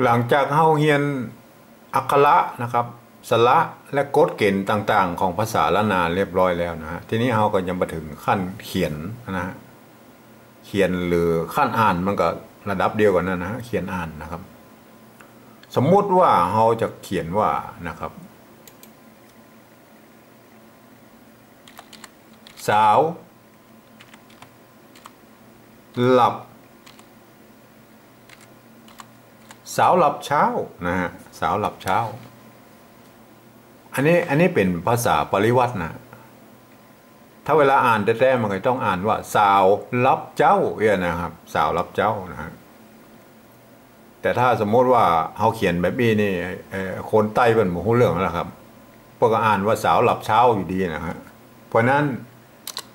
หลังจากเฮาเฮียนอักขระนะครับสระและกฎเกณฑ์ต่างๆของภาษาละนาเรียบร้อยแล้วนะฮะทีนี้เฮาก็ยังมาถึงขั้นเขียนนะฮะเขียนหรือขั้นอ่านมันก็ระดับเดียวกันนะฮะเขียนอ่านนะครับสมมุติว่าเฮาจะเขียนว่านะครับสาวหลับสาวหลับเช้านะฮะสาวหลับเช้าอันนี้เป็นภาษาปริวัตินะถ้าเวลาอ่านแท้ๆมันก็ต้องอ่านว่าสาวรับเจ้าเนี่ยนะครับสาวรับเจ้านะฮะแต่ถ้าสมมติว่าเขาเขียนแบบนี้นี่คนใต้เป็นหมู่เรื่องแล้วครับพวกก็อ่านว่าสาวหลับเช้าอยู่ดีนะฮะเพราะนั้น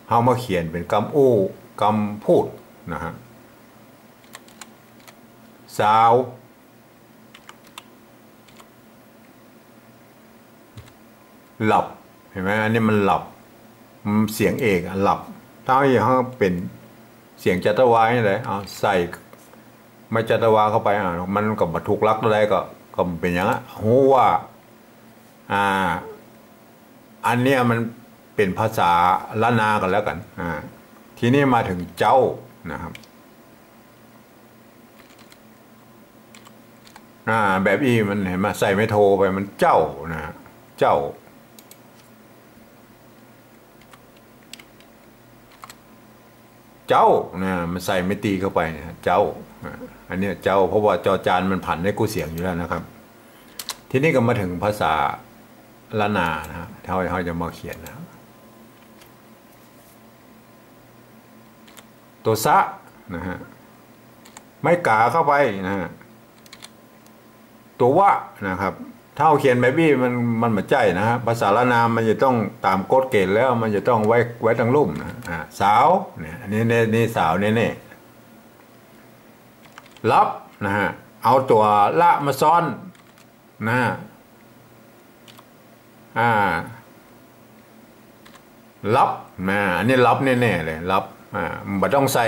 เขามาเขียนเป็นคำอู้คำพูดนะฮะสาวหลับเห็นไหมอันนี้มันหลับเสียงเอกหลับถ้าอย่างเขาเป็นเสียงจัตวานี่เลยเอาใส่ไม่จัตวาเข้าไปมันก็มาถูกลักอะไรก็เป็นอย่างนั้นหูว่าอันเนี้ยมันเป็นภาษาละนากันแล้วกันทีนี้มาถึงเจ้านะครับแบบอีมันเห็นไหมใส่ไม่โทรไปมันเจ้านะเจ้าเจ้านะมันใส่ไม่ตีเข้าไปนะเจ้าอันนี้เจ้าเพราะว่าจอจานมันผันได้กู้เสียงอยู่แล้วนะครับทีนี้ก็มาถึงภาษาละนานะเขาจะมาเขียนนะตัวซะนะฮะไม่กาเข้าไปนะฮะตัววะนะครับถ้าเราเขียนแบบนี้มันมาใจนะฮะภาษาละนามันจะต้องตามกฎเกณฑ์แล้วมันจะต้องไว้ทั้งลุ่มนะสาวเนี่ยนี่สาวเนี่ยรับนะฮะเอาตัวละมาซ้อนนะฮะรับนะอันนี้รับแน่ๆเลยรับมันต้องใส่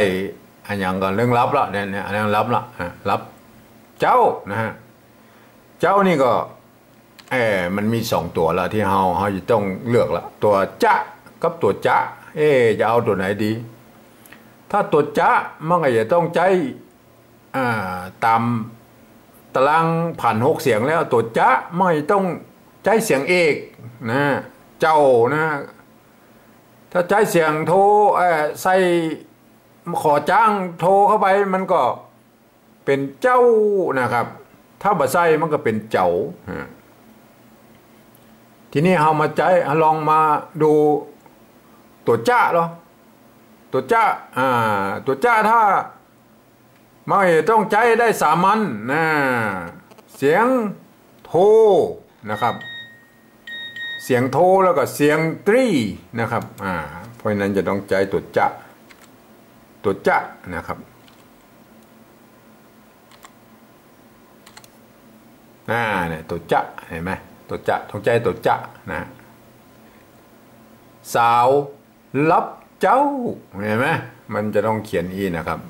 อันอย่างก่อนเรื่องรับละเนี่ยอันนี้รับละรับเจ้านะฮะเจ้านี่ก็มันมีสองตัวละที่เราจะต้องเลือกละตัวจะกับตัวจะจะเอาตัวไหนดีถ้าตัวจะมันก็จะต้องใจตามตารางผ่าน6 เสียงแล้วตัวจะไม่ต้องใจเสียงเอกนะเจ้านะถ้าใจเสียงโทใส่ขอจ้างโทเข้าไปมันก็เป็นเจ้านะครับถ้าบ่ใส่มันก็เป็นเจ้าทีนี้เรามาใจลองมาดูตัวจ้าเหรอตัวจ้าตัวจ้าถ้าไม่ต้องใจได้สามัญนะเสียงโทนะครับเสียงโทแล้วก็เสียงตรีนะครับเพราะนั้นจะต้องใจตัวจะนะครับเนี่ยตัวจะเห็นไหมตัวจะต้องใจตัวจะนะสาวรับเจ้าเห็นไหมมันจะต้องเขียนอีนะครับ